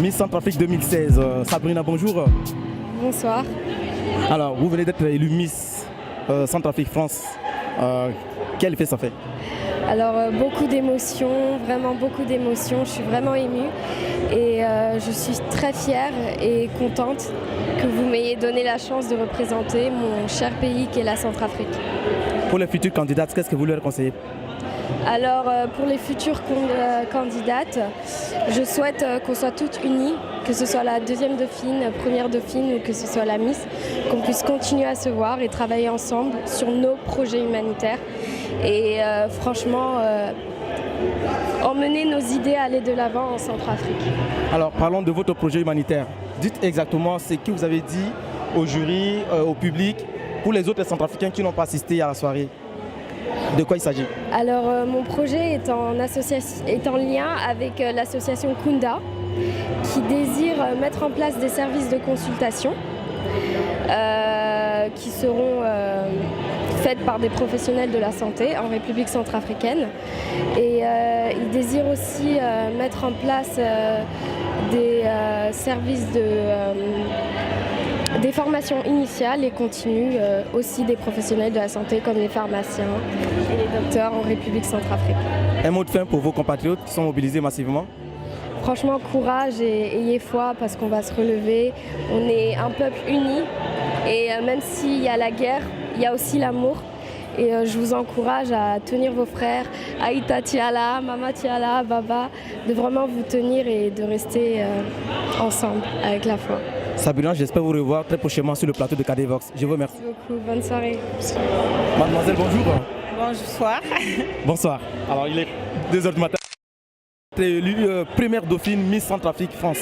Miss Centrafrique 2016. Sabrina, bonjour. Bonsoir. Alors, vous venez d'être élue Miss Centrafrique France. Quel effet ça fait? Alors, beaucoup d'émotions, vraiment beaucoup d'émotions. Je suis vraiment émue et je suis très fière et contente que vous m'ayez donné la chance de représenter mon cher pays qui est la Centrafrique. Pour les futures candidates, qu'est-ce que vous leur conseillez? Alors, pour les futures candidates, je souhaite qu'on soit toutes unies, que ce soit la deuxième dauphine, première dauphine ou que ce soit la Miss, qu'on puisse continuer à se voir et travailler ensemble sur nos projets humanitaires. Et franchement, emmener nos idées à aller de l'avant en Centrafrique. Alors, parlons de votre projet humanitaire. Dites exactement ce que vous avez dit au jury, au public, pour les autres Centrafricains qui n'ont pas assisté à la soirée. De quoi il s'agit? Alors, mon projet est en lien avec l'association Kunda, qui désire mettre en place des services de consultation qui seront faites par des professionnels de la santé en République centrafricaine. Et il désire aussi mettre en place des services des formations initiales et continues, aussi des professionnels de la santé comme les pharmaciens et les docteurs en République centrafricaine. Un mot de fin pour vos compatriotes qui sont mobilisés massivement? Franchement, courage et ayez foi parce qu'on va se relever. On est un peuple uni et même s'il y a la guerre, il y a aussi l'amour. Et je vous encourage à tenir vos frères, Aïta Tiala, Mama Tiala, Baba, de vraiment vous tenir et de rester ensemble avec la foi. Sabrina, j'espère vous revoir très prochainement sur le plateau de KDVox. Je vous remercie. Merci beaucoup, bonne soirée. Mademoiselle, bonjour. Bonsoir. Bonsoir. Alors, il est 2h du matin. Vous êtes élue première dauphine Miss Centrafrique France.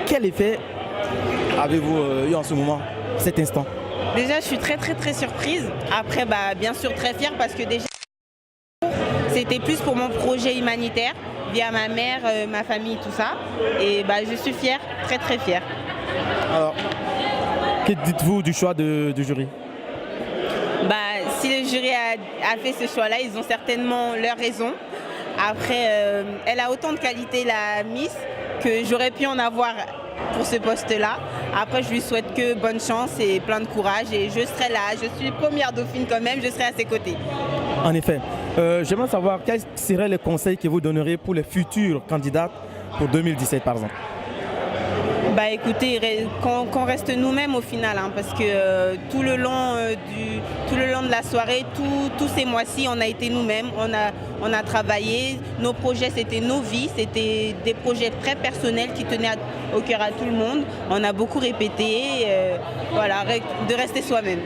Quel effet avez-vous eu en ce moment, cet instant? Déjà, je suis très surprise. Après, bien sûr, très fière parce que déjà, c'était plus pour mon projet humanitaire via ma mère, ma famille, tout ça. Et je suis fière, très fière. Alors, que dites-vous du choix du jury? Si le jury a fait ce choix-là, ils ont certainement leurs raisons. Après, elle a autant de qualités, la Miss, que j'aurais pu en avoir pour ce poste-là. Après, je lui souhaite que bonne chance et plein de courage. Et je serai là, je suis première dauphine quand même, je serai à ses côtés. En effet. J'aimerais savoir quels seraient les conseils que vous donneriez pour les futurs candidates pour 2017 par exemple? Écoutez, qu'on reste nous-mêmes au final, parce que tout le long de la soirée, tous ces mois-ci, on a été nous-mêmes, on a travaillé, nos projets c'était nos vies, c'était des projets très personnels qui tenaient au cœur à tout le monde. On a beaucoup répété, voilà, de rester soi-même.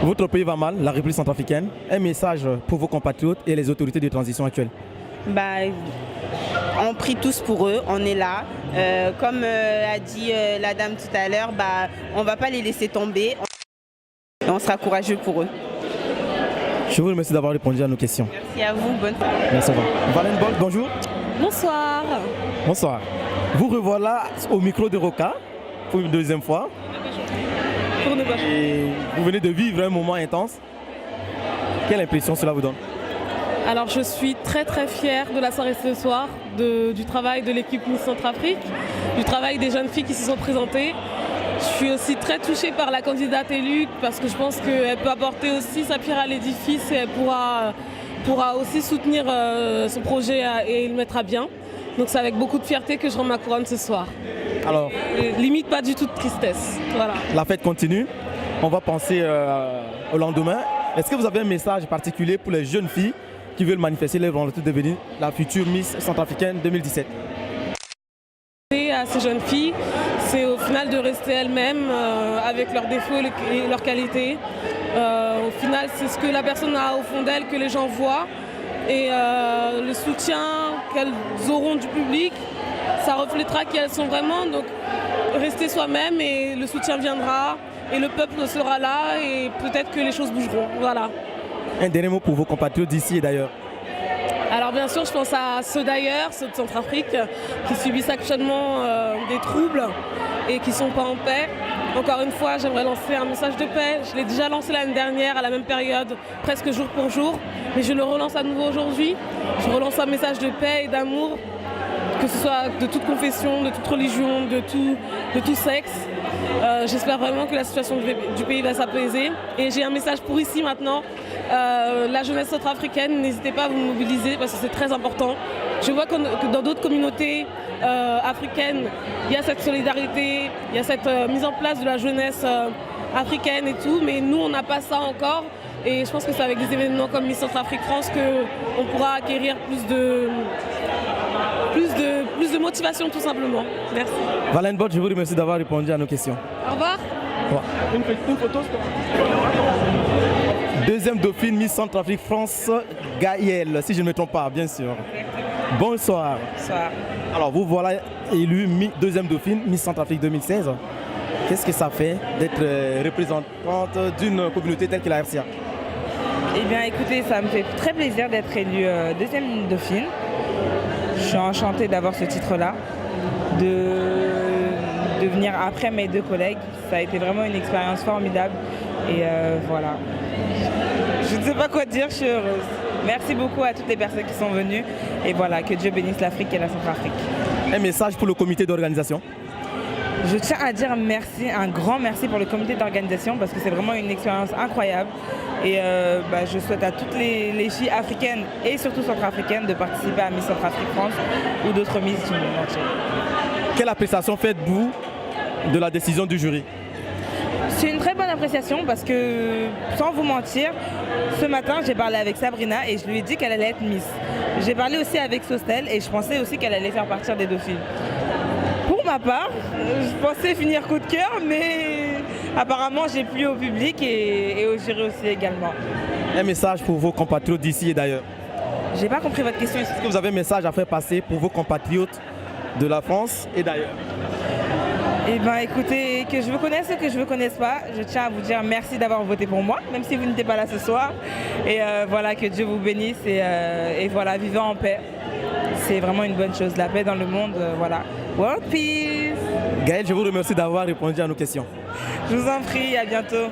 Votre pays va mal, la République centrafricaine. Un message pour vos compatriotes et les autorités de transition actuelles? On prie tous pour eux, on est là. Comme a dit la dame tout à l'heure, on ne va pas les laisser tomber. On sera courageux pour eux. Je vous remercie d'avoir répondu à nos questions. Merci à vous, bonne soirée. Merci à vous. Valène Bolt, bonjour. Bonsoir. Bonsoir. Vous revoilà au micro de Roca pour une deuxième fois. Et vous venez de vivre un moment intense. Quelle impression cela vous donne? Alors je suis très fière de la soirée ce soir, du travail de l'équipe Miss Centrafrique, du travail des jeunes filles qui se sont présentées. Je suis aussi très touchée par la candidate élue parce que je pense qu'elle peut apporter aussi sa pierre à l'édifice et elle pourra aussi soutenir son projet et le mettre à bien. Donc c'est avec beaucoup de fierté que je rends ma couronne ce soir. Alors, limite pas du tout de tristesse. Voilà. La fête continue, on va penser au lendemain. Est-ce que vous avez un message particulier pour les jeunes filles qui veulent manifester leur volonté de devenir la future Miss Centrafricaine 2017? À ces jeunes filles, c'est au final de rester elles-mêmes avec leurs défauts et leurs qualités. Au final, c'est ce que la personne a au fond d'elle que les gens voient. Et le soutien qu'elles auront du public, ça reflètera qui elles sont vraiment. Donc rester soi-même et le soutien viendra et le peuple sera là et peut-être que les choses bougeront. Voilà. Un dernier mot pour vos compatriotes d'ici et d'ailleurs? Alors bien sûr, je pense à ceux d'ailleurs, ceux de Centrafrique, qui subissent actuellement des troubles et qui ne sont pas en paix. Encore une fois, j'aimerais lancer un message de paix. Je l'ai déjà lancé l'année dernière à la même période, presque jour pour jour, mais je le relance à nouveau aujourd'hui. Je relance un message de paix et d'amour, que ce soit de toute confession, de toute religion, de tout sexe. J'espère vraiment que la situation du pays va s'apaiser. Et j'ai un message pour ici maintenant. La jeunesse centrafricaine, n'hésitez pas à vous mobiliser parce que c'est très important. Je vois que dans d'autres communautés africaines, il y a cette solidarité, il y a cette mise en place de la jeunesse africaine et tout, mais nous on n'a pas ça encore. Et je pense que c'est avec des événements comme Miss Centrafrique France qu'on pourra acquérir plus de motivation tout simplement. Merci. Valène Bott, je vous remercie d'avoir répondu à nos questions. Au revoir. Une photo. Deuxième dauphine Miss Centrafrique France, Gaëlle, si je ne me trompe pas, bien sûr. Bonsoir. Bonsoir. Alors vous voilà élue deuxième dauphine Miss Centrafrique 2016. Qu'est-ce que ça fait d'être représentante d'une communauté telle que la RCA? Eh bien écoutez, ça me fait très plaisir d'être élue deuxième dauphine. Je suis enchantée d'avoir ce titre-là, de venir après mes deux collègues. Ça a été vraiment une expérience formidable et voilà. Je ne sais pas quoi dire, je suis heureuse. Merci beaucoup à toutes les personnes qui sont venues et voilà, que Dieu bénisse l'Afrique et la Centrafrique. Un message pour le comité d'organisation? Je tiens à dire merci, un grand merci pour le comité d'organisation parce que c'est vraiment une expérience incroyable et je souhaite à toutes les filles africaines et surtout centrafricaines de participer à Miss Centrafrique France ou d'autres Miss du monde entier. Quelle appréciation faites-vous de la décision du jury? C'est une très bonne appréciation parce que, sans vous mentir, ce matin j'ai parlé avec Sabrina et je lui ai dit qu'elle allait être Miss. J'ai parlé aussi avec Sostel et je pensais aussi qu'elle allait faire partir des dauphines. Pour ma part, je pensais finir coup de cœur, mais apparemment j'ai plu au public et au jury aussi également. Un message pour vos compatriotes d'ici et d'ailleurs? J'ai pas compris votre question. Est-ce que vous avez un message à faire passer pour vos compatriotes de la France et d'ailleurs? Eh bien écoutez, que je vous connaisse ou que je ne vous connaisse pas, je tiens à vous dire merci d'avoir voté pour moi, même si vous n'étiez pas là ce soir. Et voilà, que Dieu vous bénisse et voilà, vivez en paix. C'est vraiment une bonne chose, la paix dans le monde, voilà. World peace! Gaëlle, je vous remercie d'avoir répondu à nos questions. Je vous en prie, à bientôt.